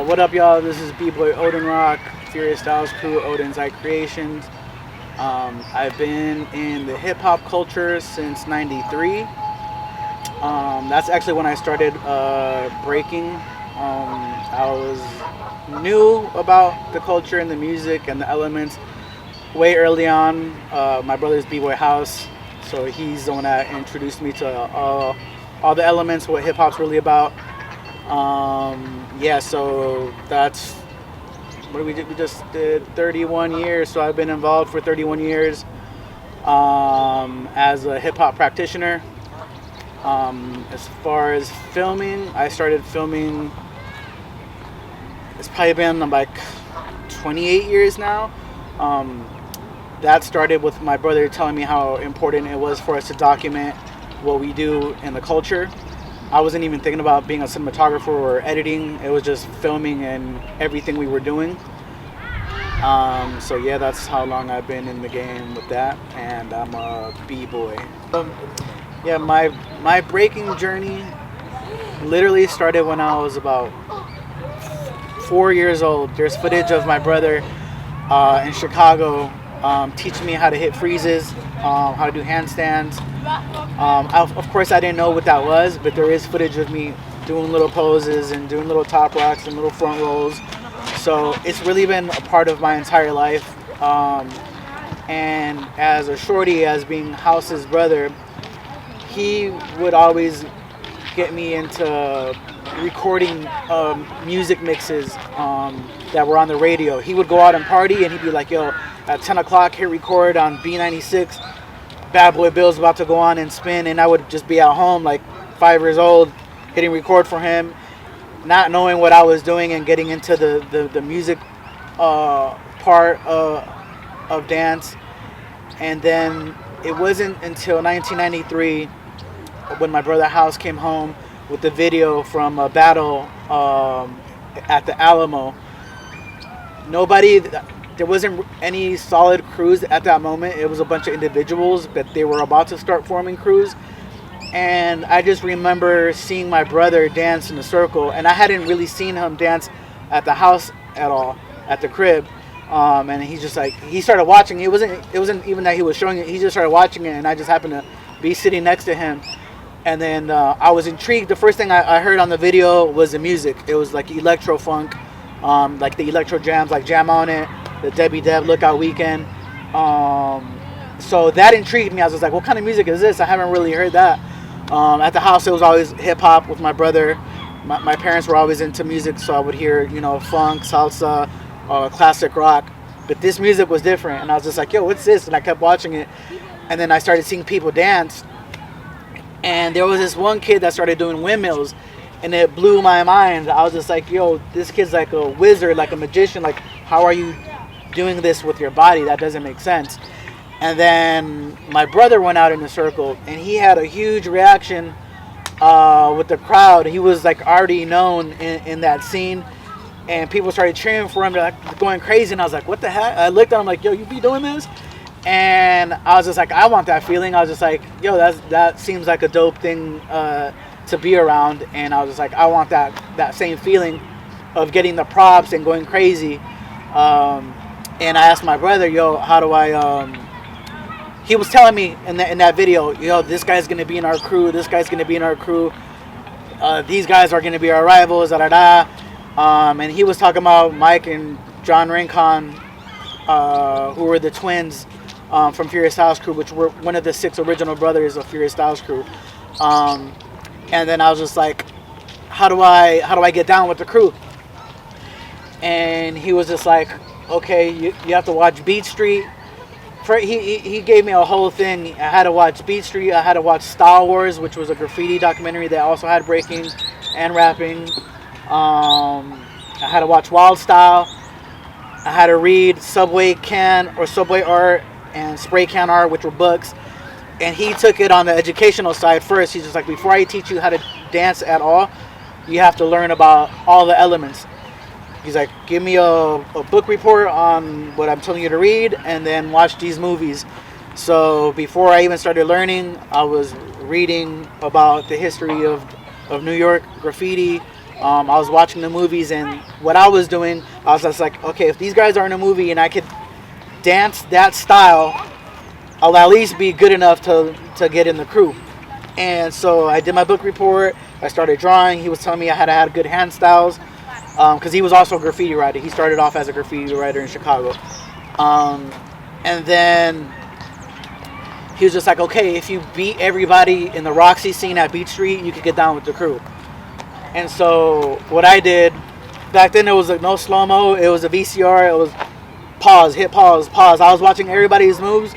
What up, y'all? This is Bboy Odin Rock, Furious Styles Crew, Odin's Eye Creations. I've been in the hip hop culture since '93. That's actually when I started breaking. I was new about the culture and the music and the elements way early on. My brother's B-Boy House, so he's the one that introduced me to all the elements, what hip hop's really about. So that's what did we do? We just did 31 years, so I've been involved for 31 years as a hip hop practitioner. As far as filming, I started filming, it's probably been like 28 years now. That started with my brother telling me how important it was for us to document what we do in the culture. I wasn't even thinking about being a cinematographer or editing. It was just filming and everything we were doing. That's how long I've been in the game with that, and I'm a B-boy. My breaking journey literally started when I was about 4 years old. There's footage of my brother in Chicago teaching me how to hit freezes, how to do handstands. Of course, I didn't know what that was, but there is footage of me doing little poses and doing little top rocks and little front rolls. So it's really been a part of my entire life. And as a shorty, as being House's brother, he would always get me into recording music mixes that were on the radio. He would go out and party, and he'd be like, yo, at 10 o'clock, hit record on B96. Bad Boy Bill's about to go on and spin, and I would just be at home like 5 years old hitting record for him, not knowing what I was doing and getting into the music part of dance. And then it wasn't until 1993 when my brother House came home with the video from a battle at the Alamo. There wasn't any solid crews at that moment. It was a bunch of individuals, but they were about to start forming crews. And I just remember seeing my brother dance in a circle, and I hadn't really seen him dance at the house at all, at the crib. And he just he started watching. It wasn't even that he was showing it. He just started watching it, and I just happened to be sitting next to him. And then I was intrigued. The first thing I heard on the video was the music. It was like electro funk, like the electro jams, like Jam On It, the Debbie Deb Lookout Weekend. So that intrigued me. I was just like, what kind of music is this? I haven't really heard that. At the house, it was always hip hop with my brother. My parents were always into music, so I would hear, funk, salsa, classic rock. But this music was different, and I was just like, yo, what's this? And I kept watching it. And then I started seeing people dance. And there was this one kid that started doing windmills, and it blew my mind. I was just like, yo, this kid's like a wizard, like a magician. Like, how are you doing this with your body? That doesn't make sense. And then my brother went out in the circle, and he had a huge reaction with the crowd. He was like already known in that scene, and people started cheering for him. They're like going crazy, and I was like, what the heck? I looked at him like, yo, you be doing this? And I was just like, I want that feeling. I was just like, yo, that seems like a dope thing to be around. And I was just like, I want that same feeling of getting the props and going crazy. And I asked my brother, yo, how do I... He was telling me in that video, yo, this guy's going to be in our crew. This guy's going to be in our crew. These guys are going to be our rivals, da-da-da. And he was talking about Mike and John Rincon, who were the twins from Furious Styles Crew, which were one of the 6 original brothers of Furious Styles Crew. And then I was just like, how do I get down with the crew? And he was just like, okay, you have to watch Beat Street. He gave me a whole thing. I had to watch Beat Street. I had to watch Star Wars, which was a graffiti documentary that also had breaking and rapping. I had to watch Wild Style. I had to read Subway Art and Spray Can Art, which were books. And he took it on the educational side first. He's just like, before I teach you how to dance at all, you have to learn about all the elements. He's like, give me a book report on what I'm telling you to read, and then watch these movies. So before I even started learning, I was reading about the history of New York graffiti, I was watching the movies, and what I was doing, I was just like, okay, if these guys are in a movie and I could dance that style, I'll at least be good enough to get in the crew. And so I did my book report. I started drawing. He was telling me I had to have good hand styles, because he was also a graffiti writer. He started off as a graffiti writer in Chicago. And then he was just like, okay, if you beat everybody in the Roxy scene at Beach Street, you could get down with the crew. And so what I did, back then it was like no slow-mo, it was a VCR, it was pause, hit pause, pause. I was watching everybody's moves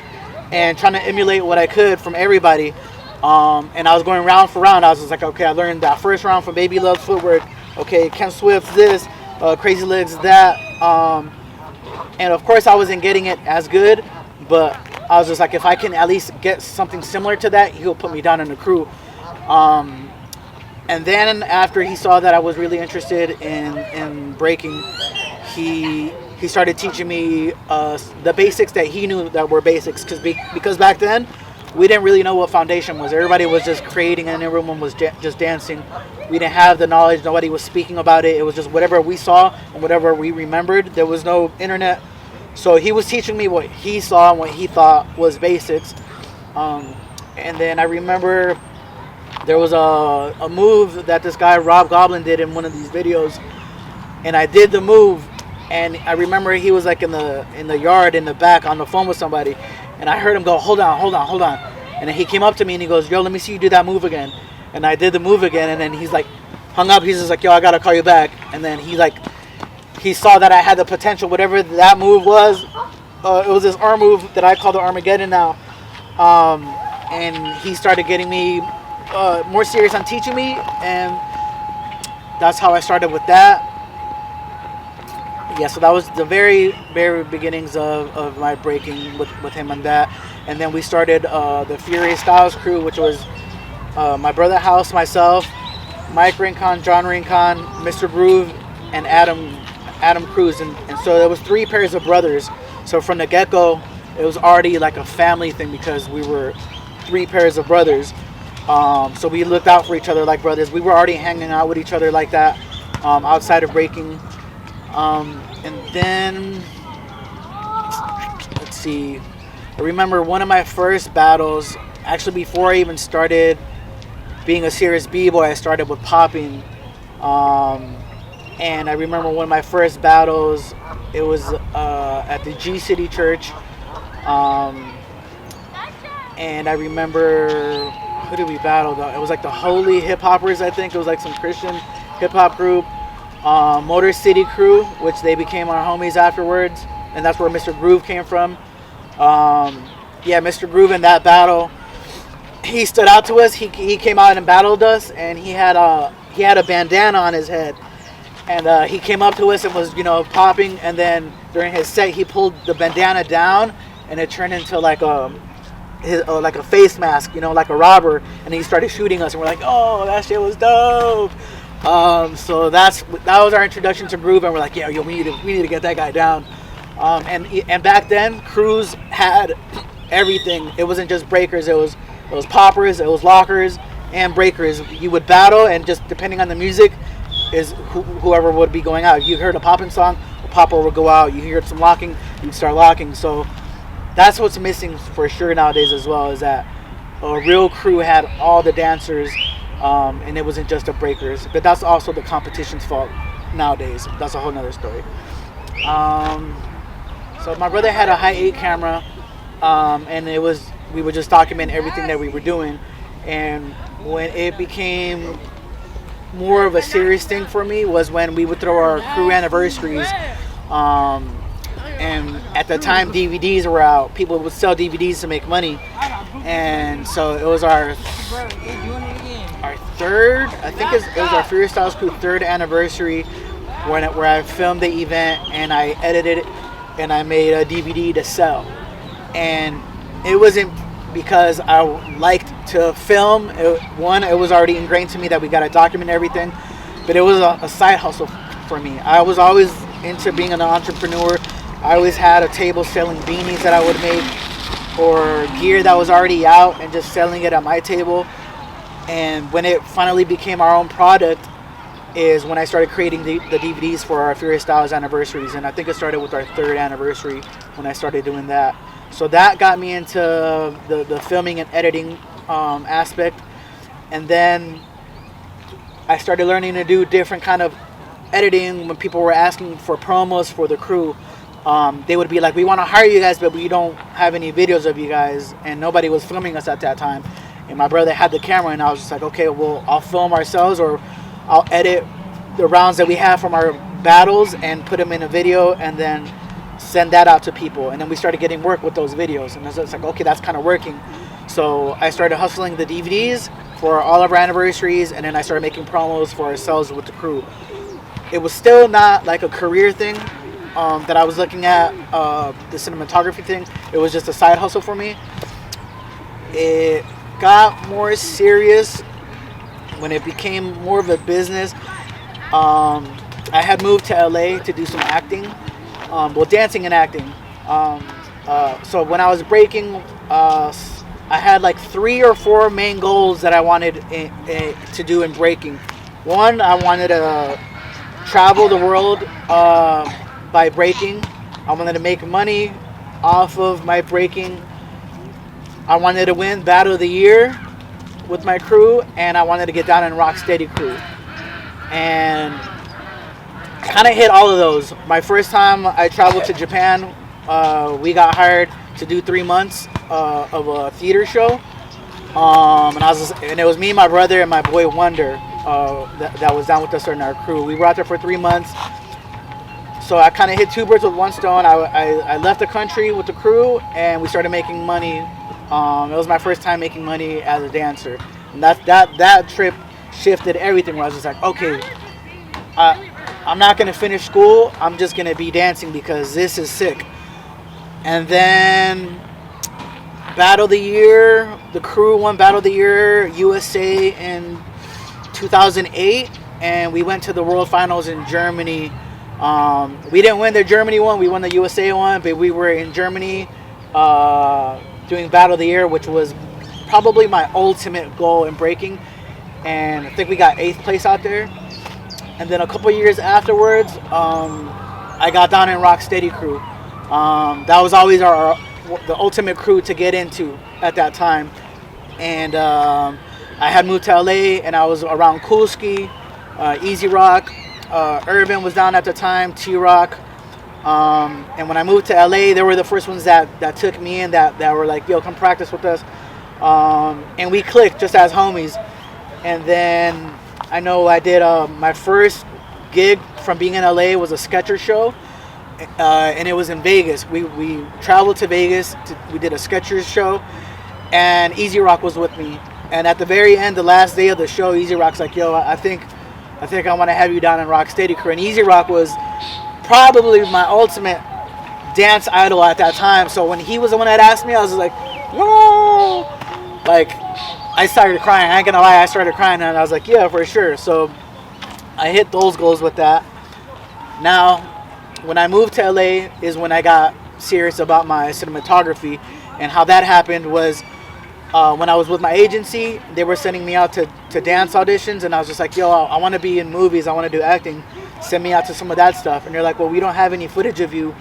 and trying to emulate what I could from everybody. And I was going round for round. I was just like, okay, I learned that first round from Baby Love's footwork. Okay, Ken Swift's this, Crazy Legs that. And of course I wasn't getting it as good, but I was just like, if I can at least get something similar to that, he'll put me down in the crew. And then after he saw that I was really interested in breaking, he started teaching me the basics that he knew that were basics, because back then we didn't really know what foundation was. Everybody was just creating and everyone was just dancing. We didn't have the knowledge. Nobody was speaking about it. It was just whatever we saw and whatever we remembered. There was no internet. So he was teaching me what he saw and what he thought was basics. And then I remember there was a move that this guy Rob Goblin did in one of these videos, and I did the move, and I remember he was like in the yard in the back on the phone with somebody, and I heard him go, hold on, and then he came up to me and he goes, yo, let me see you do that move again. And I did the move again, and then he's like hung up. He's just like, yo, I gotta call you back. And then he saw that I had the potential, whatever that move was. It was this arm move that I call the Armageddon now. And he started getting me more serious on teaching me, and that's how I started with that. Yeah, so that was the very, very beginnings of my breaking with him and that. And then we started the Furious Styles crew, which was my brother House, myself, Mike Rincon, John Rincon, Mr. Groove, and Adam Cruz. And so there was 3 pairs of brothers. So from the get-go, it was already like a family thing, because we were 3 pairs of brothers. So we looked out for each other like brothers. We were already hanging out with each other like that, outside of breaking. And then, let's see, I remember one of my first battles, actually before I even started being a serious b-boy, I started with popping. And I remember one of my first battles, it was at the G City Church. And I remember, who did we battle though? It was like the Holy Hip Hoppers, I think. It was like some Christian hip hop group. Motor City Crew, which they became our homies afterwards, and that's where Mr. Groove came from. Yeah, Mr. Groove in that battle, he stood out to us. He came out and battled us, and he had a bandana on his head, and he came up to us and was popping, and then during his set he pulled the bandana down, and it turned into like a face mask, like a robber, and he started shooting us, and we're like, oh, that shit was dope. So that was our introduction to Groove, and we're like, yeah, yo, we need to get that guy down. And back then, crews had everything. It wasn't just breakers. It was poppers, it was lockers, and breakers. You would battle, and just depending on the music, is whoever would be going out. If you heard a popping song, a popper would go out. You heard some locking, you'd start locking. So that's what's missing for sure nowadays as well, is that a real crew had all the dancers. And it wasn't just the breakers, but that's also the competition's fault nowadays. That's a whole nother story. So my brother had a high 8 camera, and we would just document everything that we were doing. And when it became more of a serious thing for me was when we would throw our crew anniversaries. And at the time DVDs were out, people would sell DVDs to make money, and so it was our third, I think it was our Furious Styles Crew 3rd anniversary where I filmed the event and I edited it and I made a DVD to sell. And it wasn't because I liked to film. It was already ingrained to me that we got to document everything, but it was a side hustle for me. I was always into being an entrepreneur. I always had a table selling beanies that I would make, or gear that was already out and just selling it at my table. And when it finally became our own product, is when I started creating the DVDs for our Furious Styles anniversaries, and I think it started with our 3rd anniversary when I started doing that. So that got me into the filming and editing aspect, and then I started learning to do different kind of editing. When people were asking for promos for the crew, they would be like, we want to hire you guys, but we don't have any videos of you guys, and nobody was filming us at that time. And my brother had the camera, and I was just like, okay, well, I'll film ourselves, or I'll edit the rounds that we have from our battles and put them in a video, and then send that out to people. And then we started getting work with those videos, and it's like, okay, that's kind of working. So I started hustling the DVDs for all of our anniversaries, and then I started making promos for ourselves with the crew. It was still not like a career thing that I was looking at, the cinematography thing. It was just a side hustle for me. It got more serious when it became more of a business. I had moved to LA to do some acting, dancing and acting. So when I was breaking, I had like 3 or 4 main goals that I wanted to do in breaking. One, I wanted to travel the world by breaking. I wanted to make money off of my breaking. I wanted to win Battle of the Year with my crew, and I wanted to get down in Rock Steady crew. And kind of hit all of those. My first time I traveled to Japan, we got hired to do 3 months of a theater show, and it was me, my brother, and my boy Wonder that was down with us in our crew. We were out there for 3 months, so I kind of hit 2 birds with 1 stone. I left the country with the crew, and we started making money. It was my first time making money as a dancer, and that trip shifted everything. Where I was just like, okay, I'm not gonna finish school. I'm just gonna be dancing because this is sick. And then Battle of the Year, the crew won Battle of the Year USA in 2008, and we went to the World Finals in Germany. We didn't win the Germany one, we won the USA one, but we were in Germany doing Battle of the Year, which was probably my ultimate goal in breaking, and I think we got 8th place out there. And then a couple years afterwards, I got down in Rock Steady crew. That was always the ultimate crew to get into at that time. And I had moved to LA, and I was around Coolski, Easy Rock, Urban was down at the time, T-Rock. And when I moved to LA, they were the first ones that took me in, that were like, yo, come practice with us. And we clicked just as homies. And then I know I did my first gig from being in LA was a Skechers show, and it was in Vegas. We traveled to Vegas. We did a Skechers show, and Easy Rock was with me. And at the very end, the last day of the show, Easy Rock's like, yo, I think I want to have you down in Rock Steady crew. And Easy Rock was probably my ultimate dance idol at that time. So when he was the one that asked me, I was like, whoa! Like, I started crying. I ain't gonna lie, I started crying, and I was like, yeah, for sure. So I hit those goals with that. Now, when I moved to LA is when I got serious about my cinematography. And how that happened was when I was with my agency, they were sending me out to dance auditions, and I was just like, yo, I want to be in movies, I want to do acting, send me out to some of that stuff. And they're like, well, we don't have any footage of you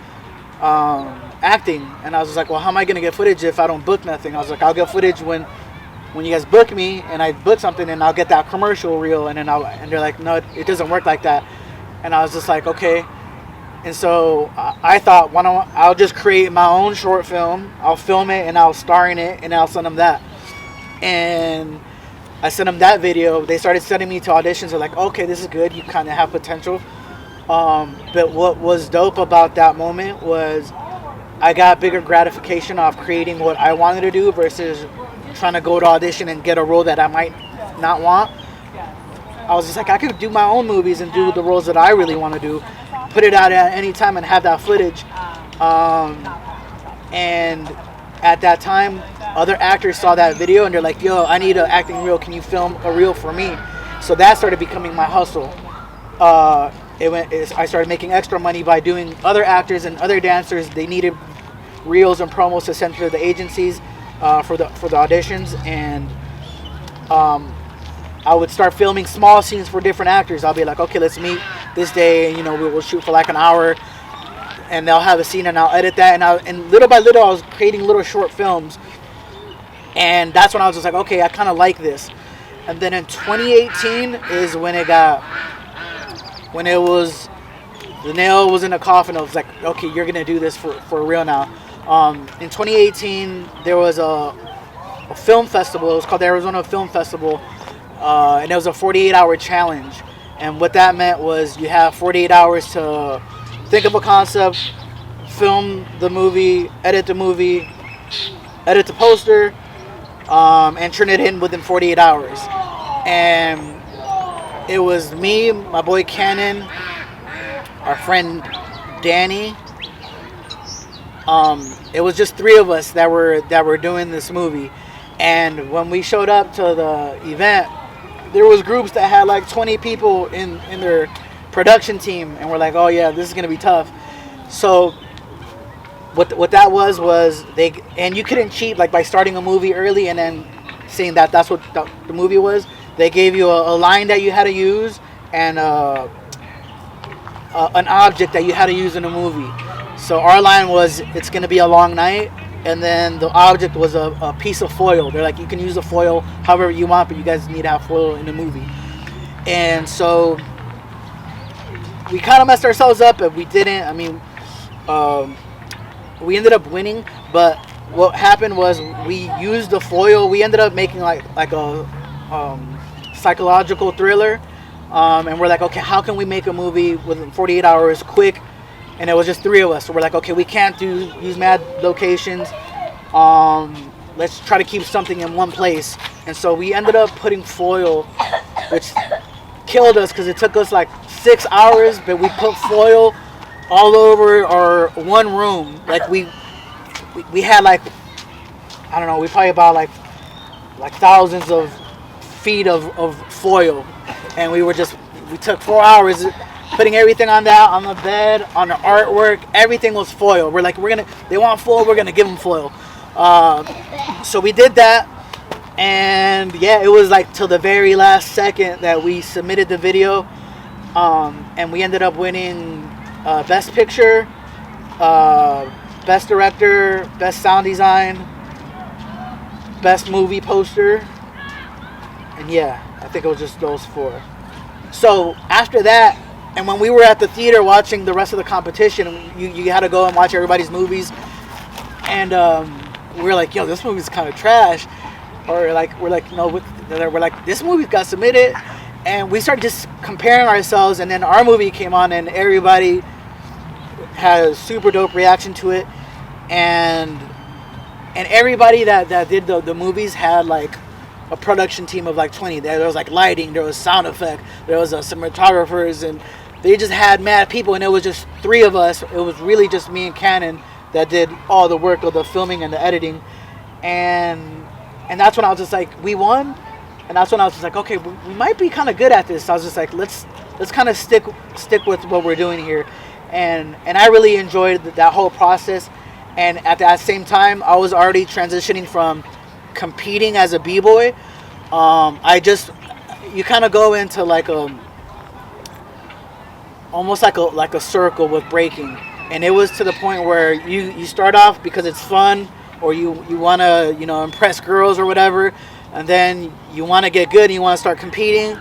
acting. And I was just like, well, how am I gonna get footage if I don't book nothing? I was like, I'll get footage when you guys book me and I book something, and I'll get that commercial reel. And then and they're like, no, it doesn't work like that. And I was just like, okay. And so I thought, I'll just create my own short film. I'll film it and I'll star in it, and I'll send them that. And I sent them that video. They started sending me to auditions. They're like, okay, this is good. You kind of have potential. But what was dope about that moment was I got bigger gratification off creating what I wanted to do versus trying to go to audition and get a role that I might not want. I was just like, I could do my own movies and do the roles that I really want to do, put it out at any time and have that footage. And at that time, other actors saw that video and they're like, yo, I need an acting reel. Can you film a reel for me? So that started becoming my hustle. I started making extra money by doing other actors and other dancers. They needed reels and promos to send to the agencies for the auditions. And I would start filming small scenes for different actors. I'll be like, okay, let's meet this day, and we'll shoot for like an hour, and they'll have a scene, and I'll edit that, and little by little I was creating little short films, and that's when I was just like, okay, I kind of like this. And then in 2018 is when it was the nail was in the coffin. I was like, okay, you're gonna do this for real now. In 2018 there was a film festival. It was called the Arizona Film Festival, and it was a 48-hour challenge. And what that meant was you have 48 hours to think of a concept, film the movie, edit the poster, and turn it in within 48 hours. And it was me, my boy Cannon, our friend Danny. It was just three of us that were doing this movie. And when we showed up to the event, there was groups that had like 20 people in their production team, and we're like, oh yeah, this is gonna be tough. So what that was and you couldn't cheat like by starting a movie early and then saying that that's what the movie was. They gave you a line that you had to use and an object that you had to use in the movie. So our line was, it's gonna be a long night, and then the object was a piece of foil. They're like, you can use the foil however you want, but you guys need to have foil in the movie. And so we kind of messed ourselves up, but we didn't. I mean, we ended up winning, but what happened was we used the foil. We ended up making like a psychological thriller, and we're like, okay, how can we make a movie within 48 hours quick? And it was just three of us, so we're like, okay, we can't use mad locations. Let's try to keep something in one place. And so we ended up putting foil, which killed us because it took us like 6 hours, but we put foil all over our one room. Like we had like, I don't know, we probably about like thousands of feet of foil, and we took 4 hours putting everything on the bed, on the artwork. Everything was foil. We're like, they want foil, we're gonna give them foil. So we did that, and yeah, it was like till the very last second that we submitted the video, and we ended up winning Best Picture, Best Director, Best Sound Design, Best Movie Poster, and yeah, I think it was just those four. So after that, and when we were at the theater watching the rest of the competition, you had to go and watch everybody's movies, and we were like, yo, this movie's kind of trash, or like we're like, this movie got submitted, and we started just comparing ourselves, and then our movie came on, and everybody had a super dope reaction to it, and everybody that did the movies had like a production team of like 20. There was like lighting, there was sound effect, there was cinematographers, and they just had mad people, and it was just three of us. It was really just me and Cannon that did all the work of the filming and the editing, and that's when I was just like, we won. And that's when I was just like, okay, we might be kind of good at this. So I was just like, let's kind of stick with what we're doing here, and I really enjoyed that whole process. And at that same time, I was already transitioning from competing as a b-boy. You kind of go into like almost like a circle with breaking, and it was to the point where you start off because it's fun, or you want to impress girls or whatever, and then you want to get good and you want to start competing,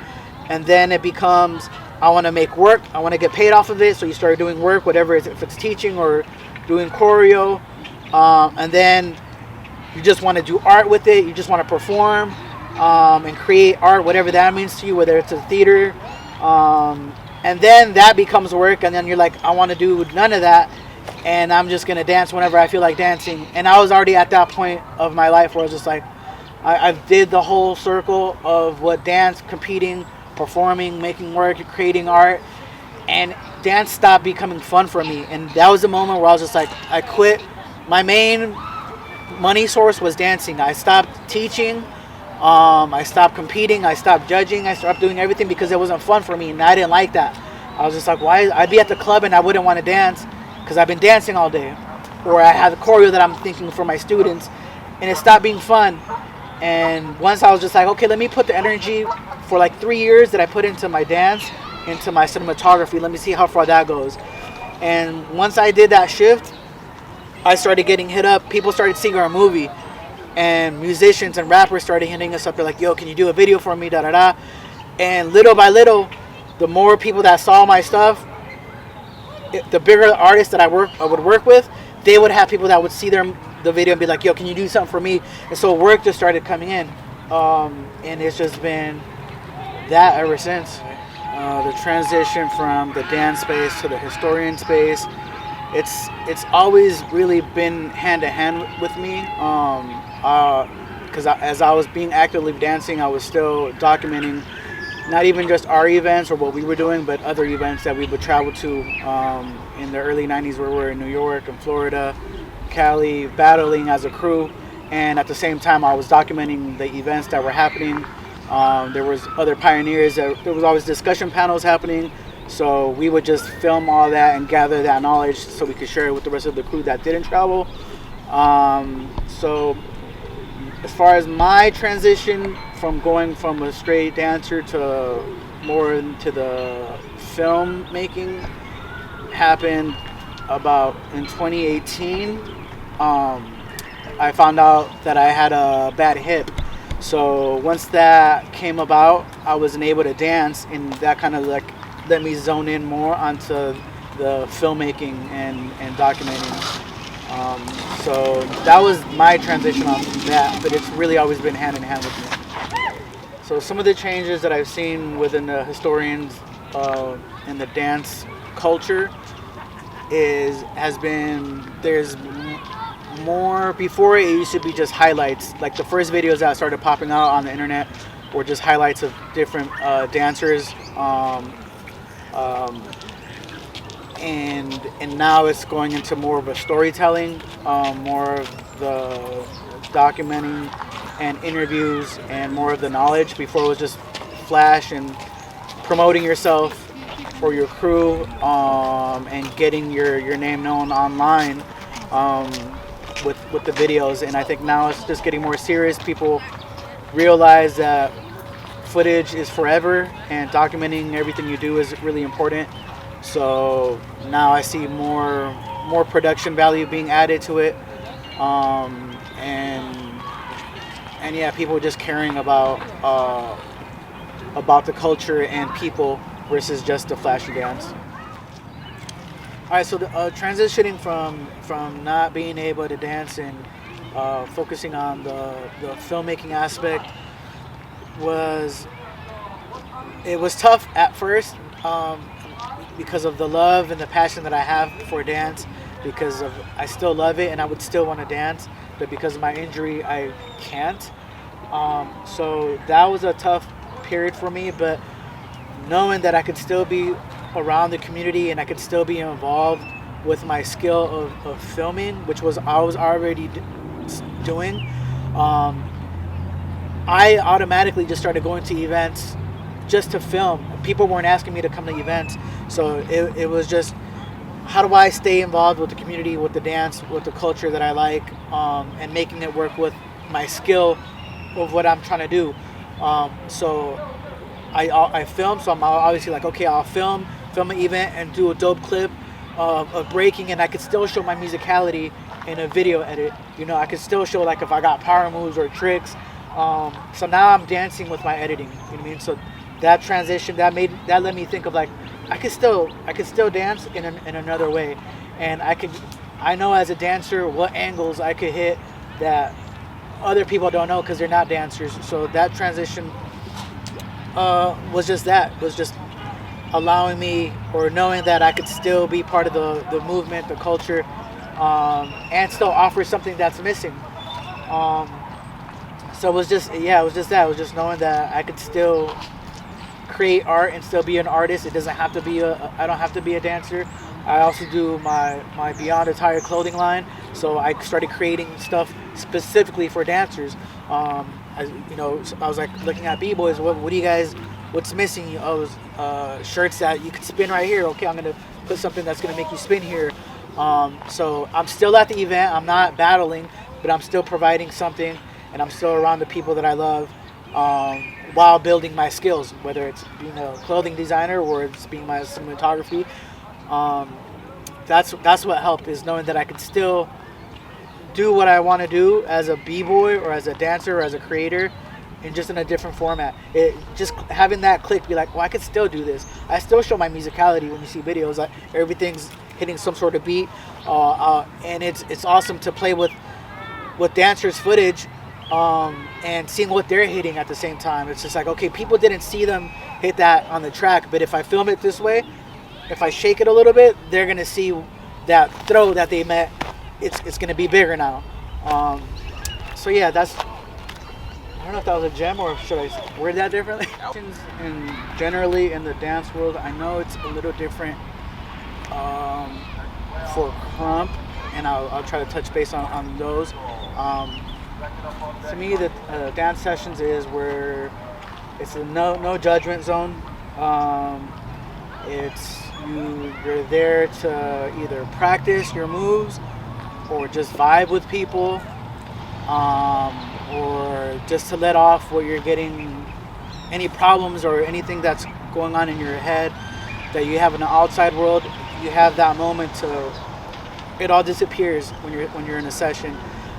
and then it becomes, I want to make work, I want to get paid off of it. So you start doing work, whatever it is, if it's teaching or doing choreo, and then you just want to do art with it. You just want to perform and create art, whatever that means to you, whether it's a theater, and then that becomes work, and then you're like, I want to do none of that, and I'm just gonna dance whenever I feel like dancing. And I was already at that point of my life where I was just like, I did the whole circle of what dance, competing, performing, making work, creating art, and dance stopped becoming fun for me. And that was the moment where I was just like, I quit. My main money source was dancing. I stopped teaching, I stopped competing, I stopped judging, I stopped doing everything because it wasn't fun for me, and I didn't like that. I was just like, why? I'd be at the club and I wouldn't want to dance because I've been dancing all day, or I have a choreo that I'm thinking for my students, and it stopped being fun. And once I was just like, okay, let me put the energy for like 3 years that I put into my dance, into my cinematography. Let me see how far that goes. And once I did that shift, I started getting hit up. People started seeing our movie, and musicians and rappers started hitting us up. They're like, "Yo, can you do a video for me?" Da da da. And little by little, the more people that saw my stuff, the bigger the artists that I would work with, they would have people that would see the video and be like, "Yo, can you do something for me?" And so work just started coming in, and it's just been that ever since. The transition from the dance space to the historian space, it's always really been hand to hand with me. Because as I was being actively dancing, I was still documenting not even just our events or what we were doing, but other events that we would travel to in the early 90s, where we were in New York and Florida, Cali, battling as a crew. And at the same time, I was documenting the events that were happening. There was other pioneers. There was always discussion panels happening. So we would just film all that and gather that knowledge so we could share it with the rest of the crew that didn't travel. So as far as my transition from going from a straight dancer to more into the film making happened about in 2018. I found out that I had a bad hip. So once that came about, I wasn't able to dance, and that kind of like let me zone in more onto the filmmaking and documenting. So that was my transition on that, but it's really always been hand in hand with me. So some of the changes that I've seen within the historians in the dance culture has been, there's more. Before, it used to be just highlights. Like the first videos that started popping out on the internet were just highlights of different dancers, and now it's going into more of a storytelling, more of the documenting and interviews, and more of the knowledge. Before, it was just flash and promoting yourself for your crew, and getting your name known online with the videos. And I think now it's just getting more serious. People realize that footage is forever, and documenting everything you do is really important. So now I see more production value being added to it, and yeah, people just caring about the culture and people versus just the flashy dance. All right, so the, transitioning from not being able to dance and focusing on the filmmaking aspect was tough at first, because of the love and the passion that I have for dance. Because I still love it and I would still want to dance, but because of my injury, I can't. So that was a tough period for me. But knowing that I could still be around the community and I could still be involved with my skill of filming, which I was already doing, I automatically just started going to events just to film. People weren't asking me to come to events, so it was just, how do I stay involved with the community, with the dance, with the culture that I like, and making it work with my skill of what I'm trying to do. So I film, so I'm obviously like, okay, I'll film an event and do a dope clip of breaking, and I could still show my musicality in a video edit. You know, I could still show like if I got power moves or tricks. So now I'm dancing with my editing. You know what I mean? So that transition that let me think of like, I could still dance in another way, and I know as a dancer what angles I could hit that other people don't know because they're not dancers. So that transition was just allowing me, or knowing that I could still be part of the movement, the culture, and still offer something that's missing. So it was just that. It was just knowing that I could still create art and still be an artist. It doesn't have to be I don't have to be a dancer. I also do my Beyond Attire clothing line. So I started creating stuff specifically for dancers. I was like looking at B-boys. What do you guys? What's missing? Shirts that you could spin right here. Okay, I'm gonna put something that's gonna make you spin here. So I'm still at the event. I'm not battling, but I'm still providing something, and I'm still around the people that I love. while building my skills, whether it's being a clothing designer or it's being my cinematography. That's what helped, is knowing that I could still do what I want to do as a b-boy or as a dancer or as a creator, and just in a different format. It just having that click, be like, well, I could still do this. I still show my musicality when you see videos. Like everything's hitting some sort of beat, and it's awesome to play with dancers' footage, and seeing what they're hitting at the same time. It's just like, okay, people didn't see them hit that on the track, but if I film it this way, if I shake it a little bit, they're gonna see that throw that they met. It's gonna be bigger now. So yeah, that's. I don't know if that was a gem or should I word that differently. And generally in the dance world, I know it's a little different for Crump, and I'll try to touch base on those. To me, the dance sessions is where it's a no judgment zone. You're there to either practice your moves or just vibe with people, or just to let off what you're getting, any problems or anything that's going on in your head that you have in the outside world. You have that moment it all disappears when you're in a session.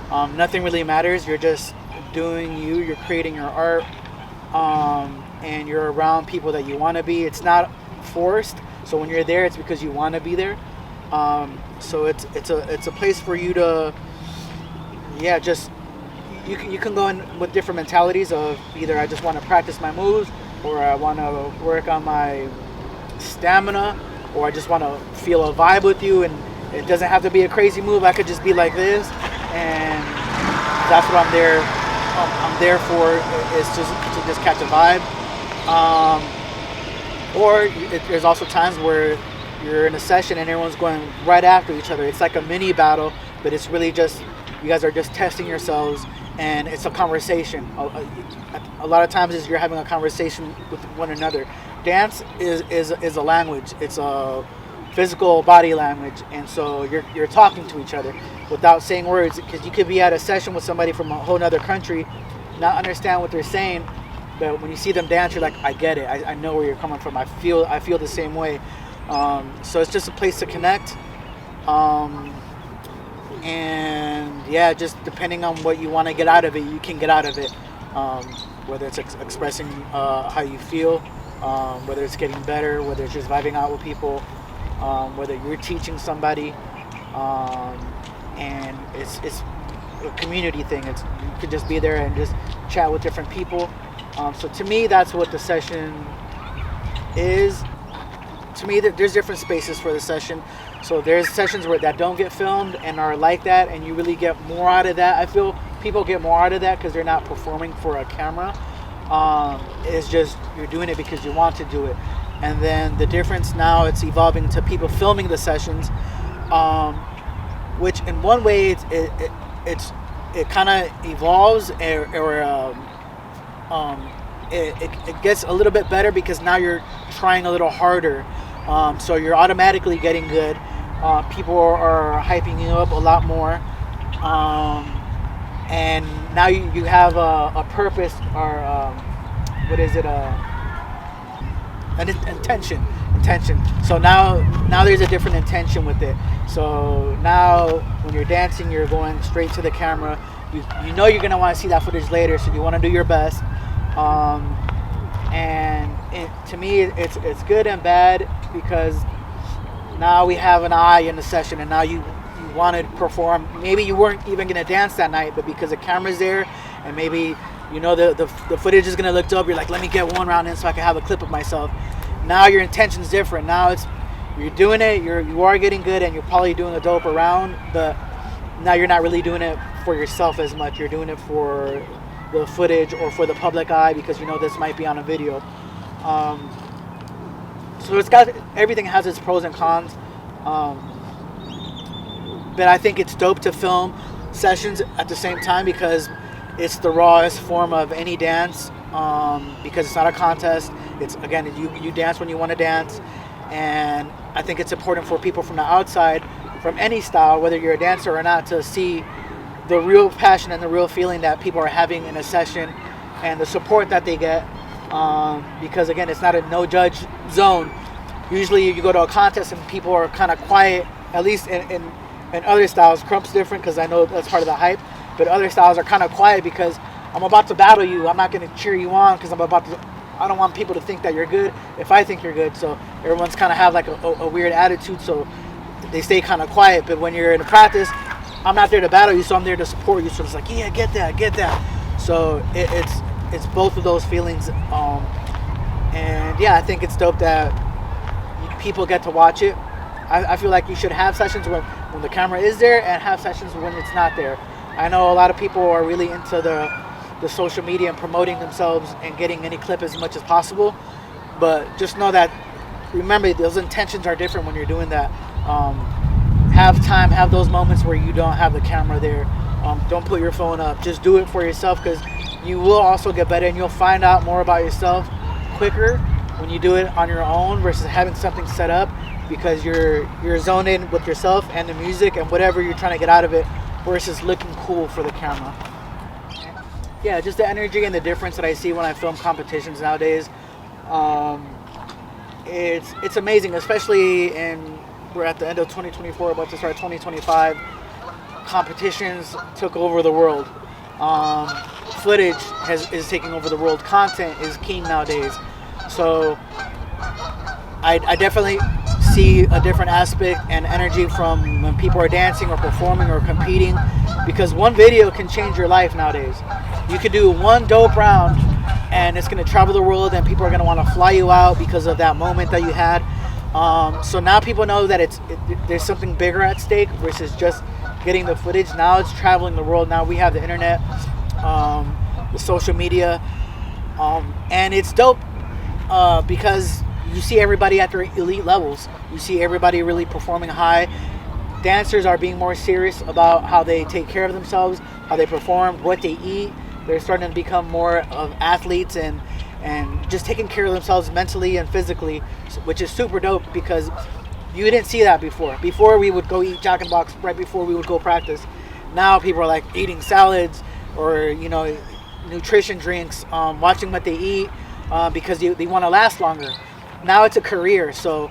Nothing really matters. You're just doing you. You're creating your art, and you're around people that you want to be. It's not forced. So when you're there, it's because you want to be there. So it's a place for you to, just you can go in with different mentalities of either I just want to practice my moves, or I want to work on my stamina, or I just want to feel a vibe with you, and it doesn't have to be a crazy move. I could just be like this, and that's what I'm there for, is just to just catch a vibe. There's also times where you're in a session and everyone's going right after each other. It's like a mini battle, but it's really just, you guys are just testing yourselves, and it's a conversation. A lot of times you're having a conversation with one another. Dance is a language. It's a physical body language, and so you're talking to each other without saying words, because you could be at a session with somebody from a whole other country, not understand what they're saying, but when you see them dance, you're like, I get it. I know where you're coming from. I feel the same way. So it's just a place to connect. And yeah, just depending on what you want to get out of it, you can get out of it. Whether it's expressing how you feel, whether it's getting better, whether it's just vibing out with people, whether you're teaching somebody, and it's a community thing. You could just be there and just chat with different people. So to me, that's what the session is. To me, there's different spaces for the session. So there's sessions that don't get filmed and are like that, and you really get more out of that. I feel people get more out of that because they're not performing for a camera. It's just you're doing it because you want to do it. And then the difference now, it's evolving to people filming the sessions, which in one way it kind of evolves, it gets a little bit better because now you're trying a little harder. So you're automatically getting good. People are hyping you up a lot more. And now you have a purpose, or what is it? An intention. So now there's a different intention with it. So now when you're dancing, you're going straight to the camera. You know you're gonna want to see that footage later, so you want to do your best. To me, it's good and bad, because now we have an eye in the session, and now you want to perform. Maybe you weren't even going to dance that night, but because the camera's there, and maybe the footage is going to look dope, you're like, let me get one round in so I can have a clip of myself. Now your intention's different. Now you're doing it, you are getting good, and you're probably doing a dope round, but now you're not really doing it for yourself as much. You're doing it for the footage or for the public eye, because this might be on a video. So everything has its pros and cons. But I think it's dope to film sessions at the same time, because it's the rawest form of any dance, because it's not a contest. It's, again, you dance when you want to dance. And I think it's important for people from the outside, from any style, whether you're a dancer or not, to see the real passion and the real feeling that people are having in a session, and the support that they get, because again, it's not a no judge zone. Usually you go to a contest and people are kind of quiet, at least in other styles. Crump's different because I know that's part of the hype, but other styles are kind of quiet because I'm about to battle you. I'm not going to cheer you on because I don't want people to think that you're good if I think you're good. So everyone's kind of have like a weird attitude, so they stay kind of quiet. But when you're in a practice, I'm not there to battle you, so I'm there to support you. So it's like, yeah, get that. So it's both of those feelings. And yeah, I think it's dope that people get to watch it. I feel like you should have sessions when the camera is there and have sessions when it's not there. I know a lot of people are really into the social media and promoting themselves and getting any clip as much as possible, but just know that, remember, those intentions are different when you're doing that. Have those moments where you don't have the camera there. Don't put your phone up. Just do it for yourself, because you will also get better and you'll find out more about yourself quicker when you do it on your own versus having something set up, because you're zoned in with yourself and the music and whatever you're trying to get out of it versus looking cool for the camera. Yeah, just the energy and the difference that I see when I film competitions nowadays. It's amazing, especially we're at the end of 2024, about to start 2025. Competitions took over the world. Footage is taking over the world. Content is king nowadays. So I definitely see a different aspect and energy from when people are dancing or performing or competing, because one video can change your life nowadays. You could do one dope round and it's going to travel the world and people are going to want to fly you out because of that moment that you had. So now people know that there's something bigger at stake versus just getting the footage. Now it's traveling the world. Now we have the internet, the social media, and it's dope because you see everybody at their elite levels. You see everybody really performing high. Dancers are being more serious about how they take care of themselves, how they perform, what they eat. They're starting to become more of athletes and just taking care of themselves mentally and physically, which is super dope because you didn't see that before. Before, we would go eat Jack in the Box right before we would go practice. Now people are like eating salads or, nutrition drinks, watching what they eat because they want to last longer. Now it's a career, so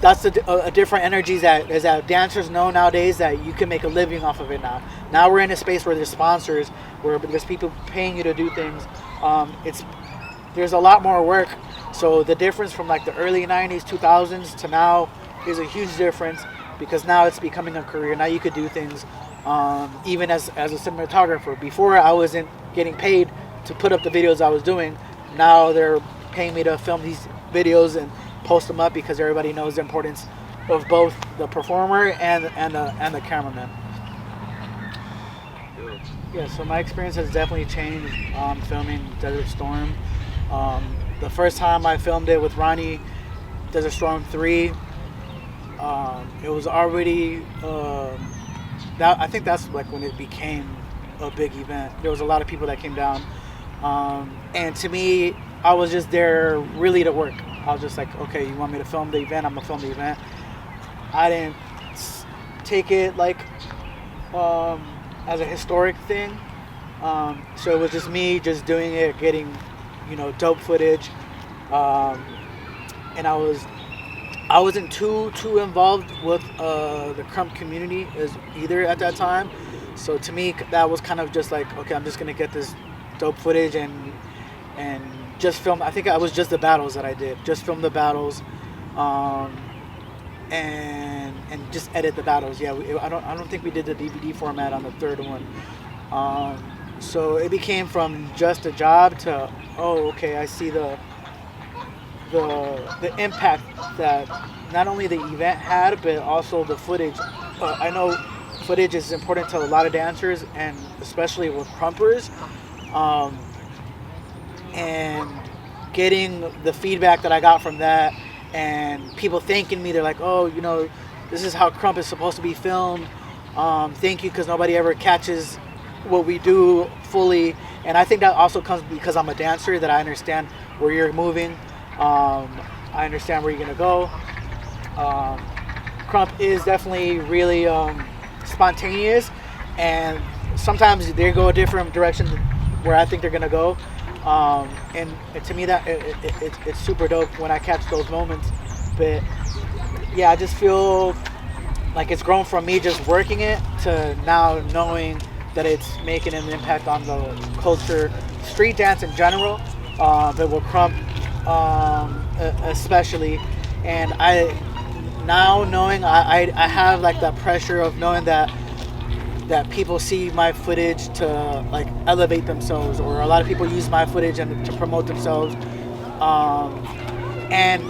that's a different energy that dancers know nowadays, that you can make a living off of it now. Now we're in a space where there's sponsors, where there's people paying you to do things. There's a lot more work. So the difference from like the early 90s, 2000s to now is a huge difference, because now it's becoming a career. Now you could do things even as a cinematographer. Before, I wasn't getting paid to put up the videos I was doing. Now they're paying me to film these videos and post them up because everybody knows the importance of both the performer and the cameraman. Yeah, so my experience has definitely changed filming Desert Storm. The first time I filmed it with Ronnie, Desert Storm 3, it was already I think that's like when it became a big event. There was a lot of people that came down, and to me, I was just there really to work. I was just like, okay, you want me to film the event? I'm gonna film the event. I didn't take it like as a historic thing. So it was just me just doing it, getting dope footage, and I wasn't too involved with the Crump community as either at that time. So to me, that was kind of just like, okay, I'm just gonna get this dope footage and just film. I think it was just the battles that I did. Just film the battles, and just edit the battles. Yeah, I don't think we did the DVD format on the third one. So it became from just a job to, oh, okay, I see the impact that not only the event had, but also the footage. I know footage is important to a lot of dancers, and especially with crumpers. And getting the feedback that I got from that, and people thanking me, they're like, oh, this is how Crump is supposed to be filmed. Thank you, because nobody ever catches what we do fully. And I think that also comes because I'm a dancer, that I understand where you're moving. I understand where you're going to go. Crump is definitely really spontaneous, and sometimes they go a different direction where I think they're going to go. And to me that it's super dope when I catch those moments. But yeah, I just feel like it's grown from me just working it to now knowing that it's making an impact on the culture, street dance in general, but with Crump especially. And I now knowing I have like that pressure of knowing that people see my footage to like elevate themselves, or a lot of people use my footage and to promote themselves. And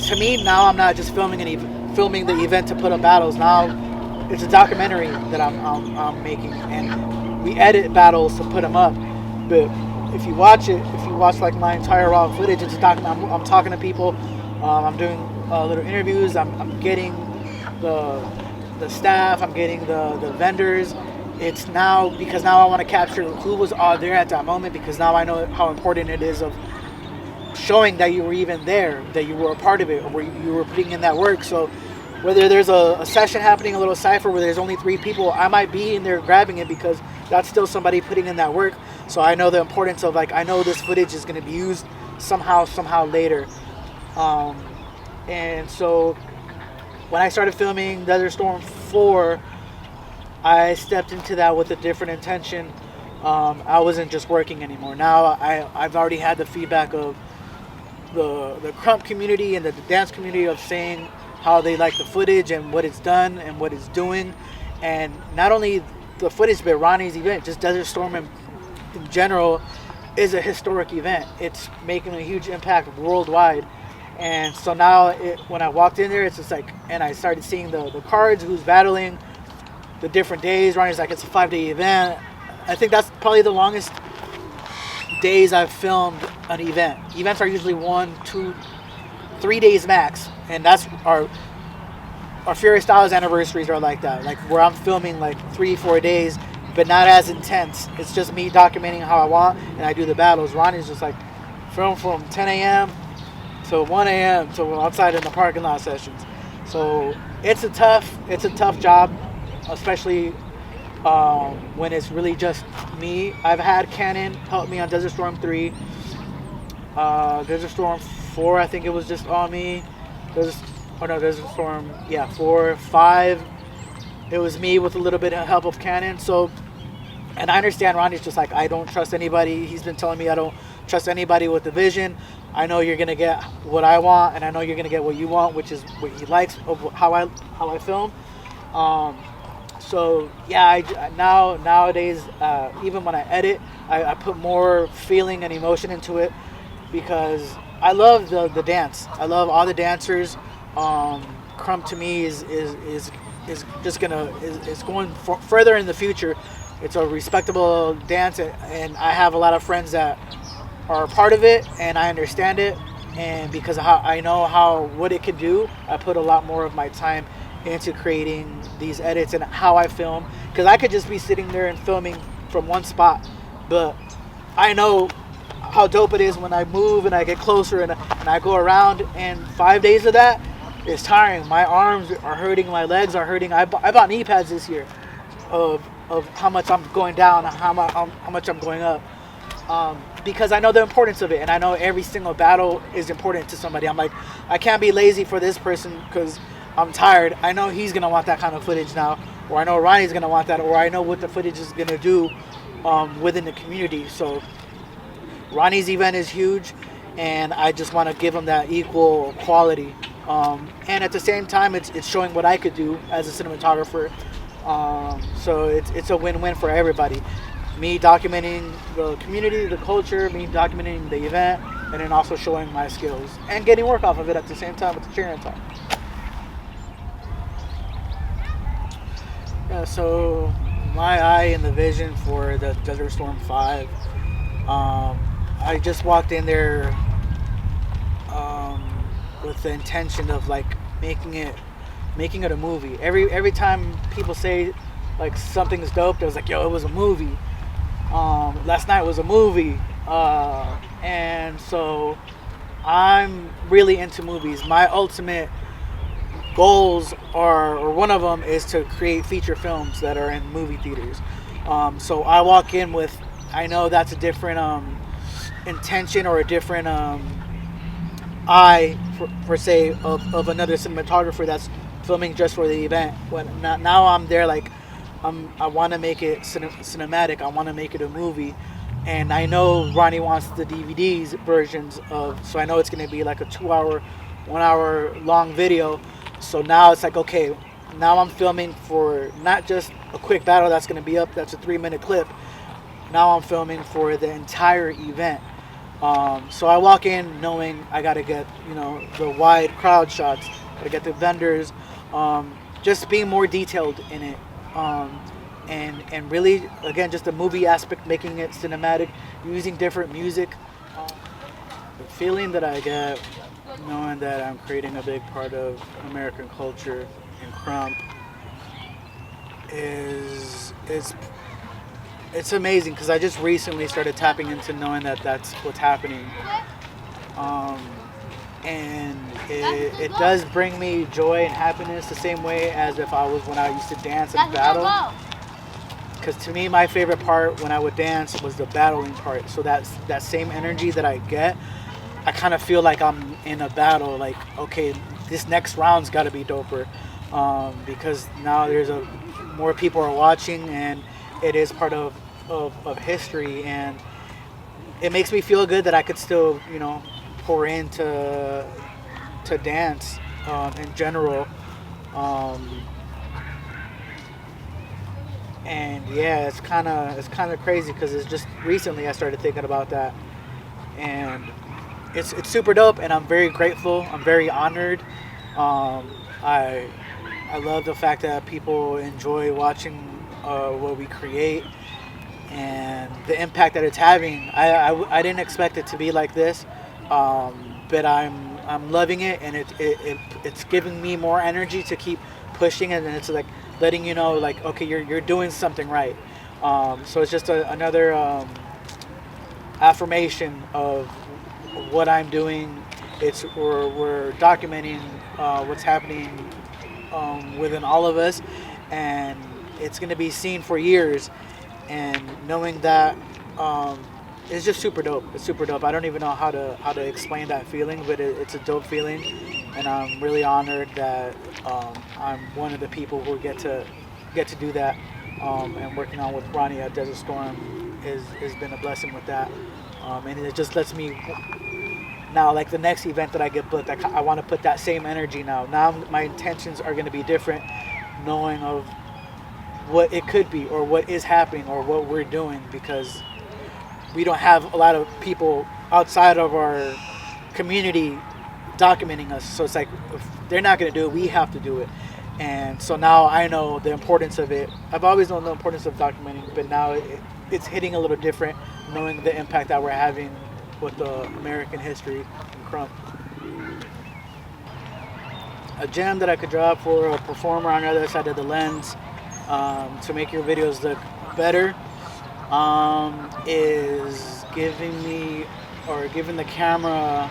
to me now, I'm not just filming the event to put up battles. Now it's a documentary that I'm making, and we edit battles to put them up. But if you watch like my entire raw footage, it's a document. I'm talking to people. I'm doing little interviews. I'm getting the staff. I'm getting the vendors. It's now because now I want to capture who was all there at that moment, because now I know how important it is of showing that you were even there, that you were a part of it, or you were putting in that work. So whether there's a session happening, a little cipher where there's only 3 people, I might be in there grabbing it because that's still somebody putting in that work. So I know the importance of like, I know this footage is going to be used somehow later. And so when I started filming Desert Storm 4, I stepped into that with a different intention. I wasn't just working anymore. Now I've already had the feedback of the Crump community and the dance community of saying how they like the footage and what it's done and what it's doing. And not only the footage, but Ronnie's event, just Desert Storm in general, is a historic event. It's making a huge impact worldwide. And so now when I walked in there, it's just like, and I started seeing the cards, who's battling, the different days. Ronnie's like, it's a 5-day event. I think that's probably the longest days I've filmed an event. Events are usually 1, 2, 3 days max, and that's our Furious Styles anniversaries are like that, like where I'm filming like 3-4 days, but not as intense. It's just me documenting how I want, and I do the battles. Ronnie's just like film from 10 a.m. to 1 a.m. to outside in the parking lot sessions. So it's a tough job, especially when it's really just me. I've had Canon help me on Desert Storm 3, Desert Storm 4, I think it was just on me. Desert Storm, 4, 5, it was me with a little bit of help of Canon. So, and I understand Ronnie's just like, I don't trust anybody. He's been telling me I don't trust anybody with the vision. I know you're gonna get what I want, and I know you're gonna get what you want, which is what he likes of how I film. So yeah, nowadays, even when I edit, I put more feeling and emotion into it, because I love the dance. I love all the dancers. Crump to me is just is going further in the future. It's a respectable dance, and I have a lot of friends that are a part of it, and I understand it. And because of how I know what it can do, I put a lot more of my time into creating these edits and how I film, because I could just be sitting there and filming from one spot, but I know how dope it is when I move and I get closer and I go around, and 5 days of that is tiring. My arms are hurting, my legs are hurting. I bought knee pads this year of how much I'm going down and how much I'm going up, because I know the importance of it, and I know every single battle is important to somebody. I'm like, I can't be lazy for this person because I'm tired. I know he's gonna want that kind of footage now, or I know Ronnie's gonna want that, or I know what the footage is gonna do within the community. So Ronnie's event is huge, and I just want to give him that equal quality. And at the same time, it's showing what I could do as a cinematographer. So it's a win-win for everybody. Me documenting the community, the culture, me documenting the event, and then also showing my skills and getting work off of it at the same time with the cheering time. Yeah, so my eye and the vision for the Desert Storm 5, I just walked in there with the intention of like making it a movie. Every time people say like something's dope, it was like, yo, it was a movie. Last night was a movie, and so I'm really into movies. My ultimate goals are, or one of them is to create feature films that are in movie theaters. So I walk in with, I know that's a different intention or a different eye for say of another cinematographer that's filming just for the event. When now I'm there, like I want to make it cinematic. I want to make it a movie, and I know Ronnie wants the DVDs versions of, so I know it's going to be like a 2 hour, 1 hour long video. So now it's like, okay, now I'm filming for not just a quick battle that's going to be up, that's a 3-minute clip. Now I'm filming for the entire event. So I walk in knowing I got to get, the wide crowd shots, got to get the vendors, just being more detailed in it. And really, again, just the movie aspect, making it cinematic, using different music. The feeling that I get knowing that I'm creating a big part of American culture in Crump is it's amazing, because I just recently started tapping into knowing that that's what's happening. And it does bring me joy and happiness the same way as if I was when I used to dance and battle. Because to me, my favorite part when I would dance was the battling part. So that same energy that I get, I kind of feel like I'm in a battle. Like, okay, this next round's got to be doper, because now there's more people are watching, and it is part of history, and it makes me feel good that I could still, pour into dance in general. And yeah, it's kind of crazy, because it's just recently I started thinking about that, and it's super dope, and I'm very grateful. I'm very honored. I love the fact that people enjoy watching what we create and the impact that it's having. I didn't expect it to be like this, but I'm loving it, and it's giving me more energy to keep pushing, and it's like letting you know, like, okay, you're doing something right. So it's just another affirmation of what I'm doing. We're documenting what's happening within all of us, and it's going to be seen for years. And knowing that, it's just super dope. It's super dope. I don't even know how to explain that feeling, but it's a dope feeling, and I'm really honored that I'm one of the people who get to do that. And working on with Ronnie at Desert Storm has been a blessing with that. And it just lets me now, like the next event that I get booked, I want to put that same energy now. Now my intentions are going to be different, knowing of what it could be, or what is happening, or what we're doing, because we don't have a lot of people outside of our community documenting us. So it's like, if they're not going to do it, we have to do it. And so now I know the importance of it. I've always known the importance of documenting, but now it's hitting a little different, knowing the impact that we're having with the American history in Crump. A gem that I could drop for a performer on the other side of the lens, to make your videos look better, is giving the camera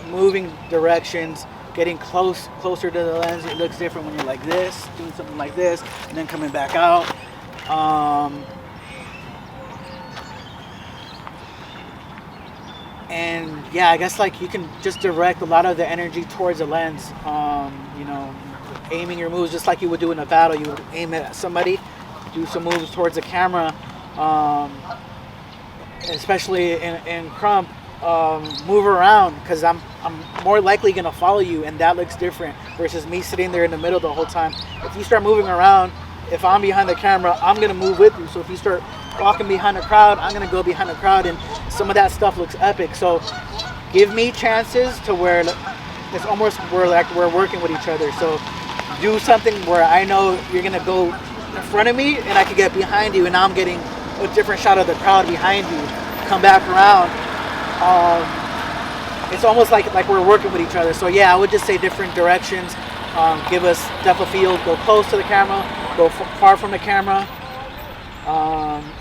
moving directions, getting closer to the lens. It looks different when you're like this, doing something like this, and then coming back out. And yeah, I guess like you can just direct a lot of the energy towards the lens. Aiming your moves just like you would do in a battle. You would aim at somebody, do some moves towards the camera, especially in Crump. Move around, because I'm more likely gonna follow you, and that looks different versus me sitting there in the middle the whole time. If you start moving around, if I'm behind the camera, I'm gonna move with you. So if you start walking behind the crowd, I'm gonna go behind the crowd, and some of that stuff looks epic. So give me chances to where it's almost we're working with each other. So do something where I know you're gonna go in front of me, and I can get behind you, and now I'm getting a different shot of the crowd behind you. Come back around. It's almost like we're working with each other. So yeah, I would just say different directions. Give us depth of field. Go close to the camera. Go far from the camera.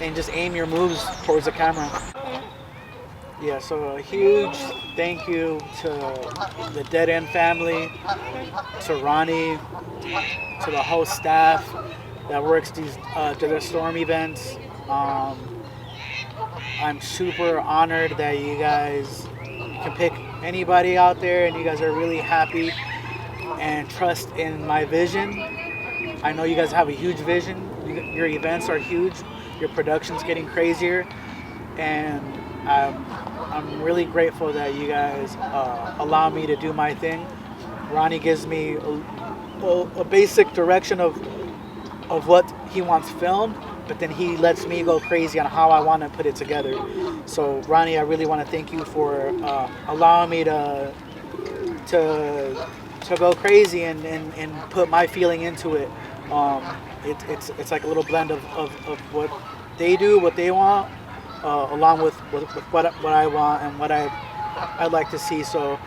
And just aim your moves towards the camera. Yeah, so a huge thank you to the Dead End family, to Ronnie, to the whole staff that works these Desert Storm events. I'm super honored that you guys can pick anybody out there and you guys are really happy and trust in my vision. I know you guys have a huge vision. Your events are huge. Your production's getting crazier, and I'm really grateful that you guys allow me to do my thing. Ronnie gives me a basic direction of what he wants filmed, but then he lets me go crazy on how I want to put it together. So Ronnie, I really want to thank you for allowing me to go crazy and put my feeling into it. It's like a little blend of what they do, what they want, along with what I want and what I'd like to see. So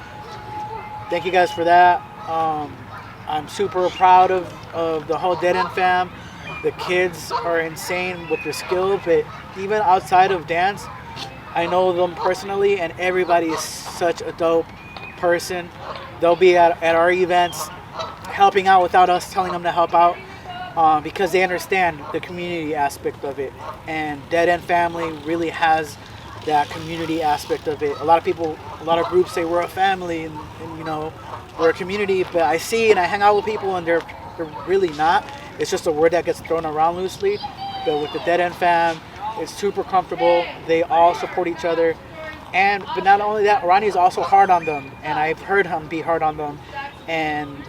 thank you guys for that. I'm super proud of the whole Dead End fam. The kids are insane with their skill, but even outside of dance, I know them personally, and everybody is such a dope person. They'll be at our events helping out without us telling them to help out, because they understand the community aspect of it. And Dead End Family really has that community aspect of it. A lot of groups say we're a family and we're a community, but I see and I hang out with people and they're really not. It's just a word that gets thrown around loosely. But with the Dead End fam, it's super comfortable. They all support each other. But not only that, Ronnie's also hard on them, and I've heard him be hard on them, and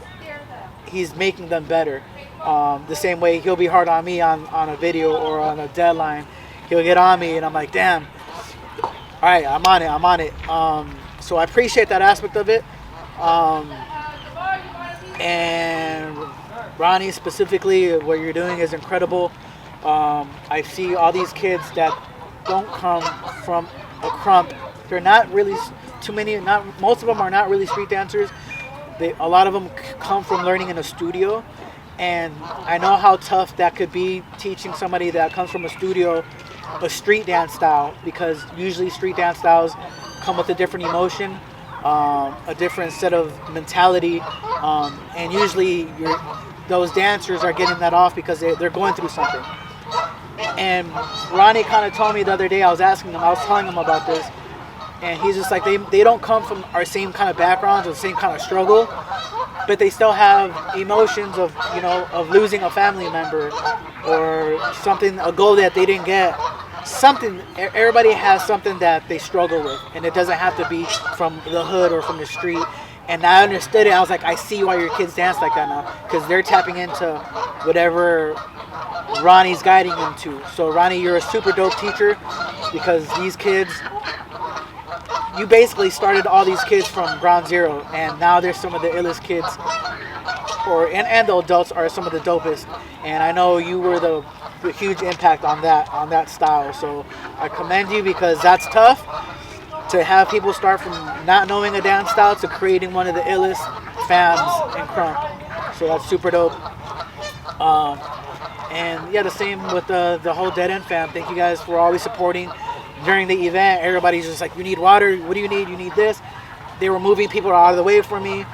he's making them better. The same way he'll be hard on me on a video or on a deadline. He'll get on me, and I'm like, damn, all right, I'm on it. So I appreciate that aspect of it. And Ronnie, specifically, what you're doing is incredible. I see all these kids that don't come from a crump. They're not really too many. Most of them are not really street dancers. A lot of them come from learning in a studio, and I know how tough that could be teaching somebody that comes from a studio a street dance style, because usually street dance styles come with a different emotion, a different set of mentality, and usually those dancers are getting that off because they're going through something. And Ronnie kind of told me the other day, I was telling him about this, and he's just like, they don't come from our same kind of backgrounds or the same kind of struggle, but they still have emotions of losing a family member or something, a goal that they didn't get. Something, everybody has something that they struggle with, and it doesn't have to be from the hood or from the street. And I understood it. I was like, I see why your kids dance like that now, because they're tapping into whatever Ronnie's guiding them to. So Ronnie, you're a super dope teacher, because these kids, you basically started all these kids from ground zero, and now they're some of the illest kids, and the adults are some of the dopest. And I know you were the huge impact on that style. So I commend you, because that's tough to have people start from not knowing a dance style to creating one of the illest fams in Crump. So that's super dope. And yeah, the same with the whole Dead End fam. Thank you guys for always supporting. During the event, everybody's just like, you need water, what do you need? You need this. They were moving people out of the way for me.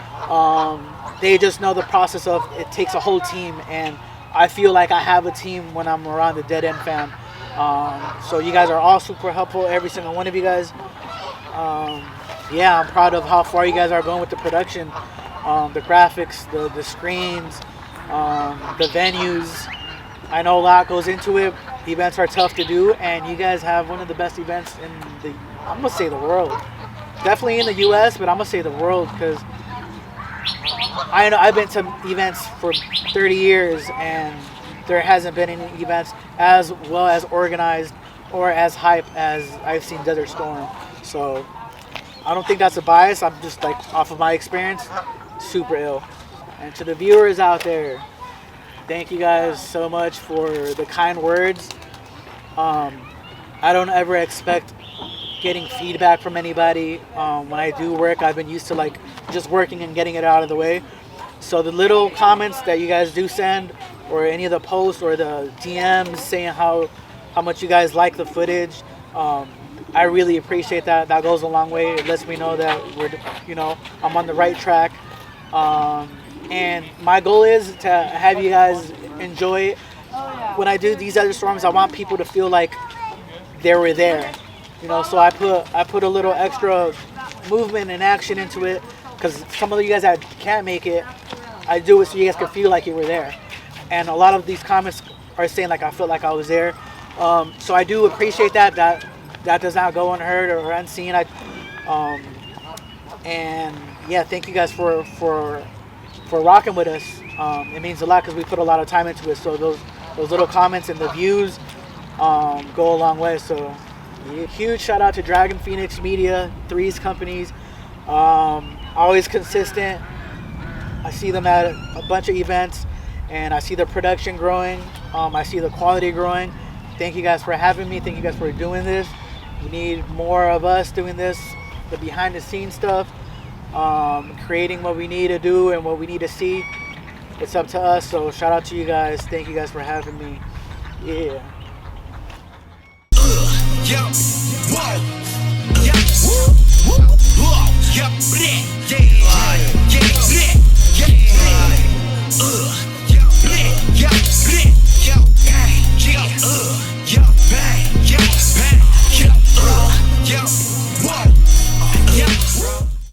They just know the process of it takes a whole team, and I feel like I have a team when I'm around the Dead End fam. So you guys are all super helpful, every single one of you guys. I'm proud of how far you guys are going with the production, the graphics, the screens, the venues. I know a lot goes into it. Events are tough to do, and you guys have one of the best events in I'm gonna say the world. Definitely in the US, but I'm gonna say the world, because I know I've been to events for 30 years, and there hasn't been any events as well as organized or as hype as I've seen Desert Storm. So I don't think that's a bias. I'm just like, off of my experience, super ill. And to the viewers out there, thank you guys so much for the kind words. I don't ever expect getting feedback from anybody. When I do work, I've been used to like just working and getting it out of the way. So the little comments that you guys do send, or any of the posts or the DMs saying how much you guys like the footage, I really appreciate that. That goes a long way. It lets me know that I'm on the right track. And my goal is to have you guys enjoy it. When I do these other storms, I want people to feel like they were there. You know, so I put a little extra movement and action into it, because some of you guys that can't make it, I do it so you guys can feel like you were there. And a lot of these comments are saying like I felt like I was there. So I do appreciate that. That does not go unheard or unseen. And yeah, thank you guys for rocking with us. It means a lot because we put a lot of time into it. So those little comments and the views go a long way. So yeah. Huge shout out to Dragon Phoenix Media, Threes Companies. Always consistent. I see them at a bunch of events, and I see the production growing. I see the quality growing. Thank you guys for having me. Thank you guys for doing this. We need more of us doing this, the behind the scenes stuff, creating what we need to do and what we need to see. It's up to us. So shout out to you guys. Thank you guys for having me. Yeah. Whoa. Yeah.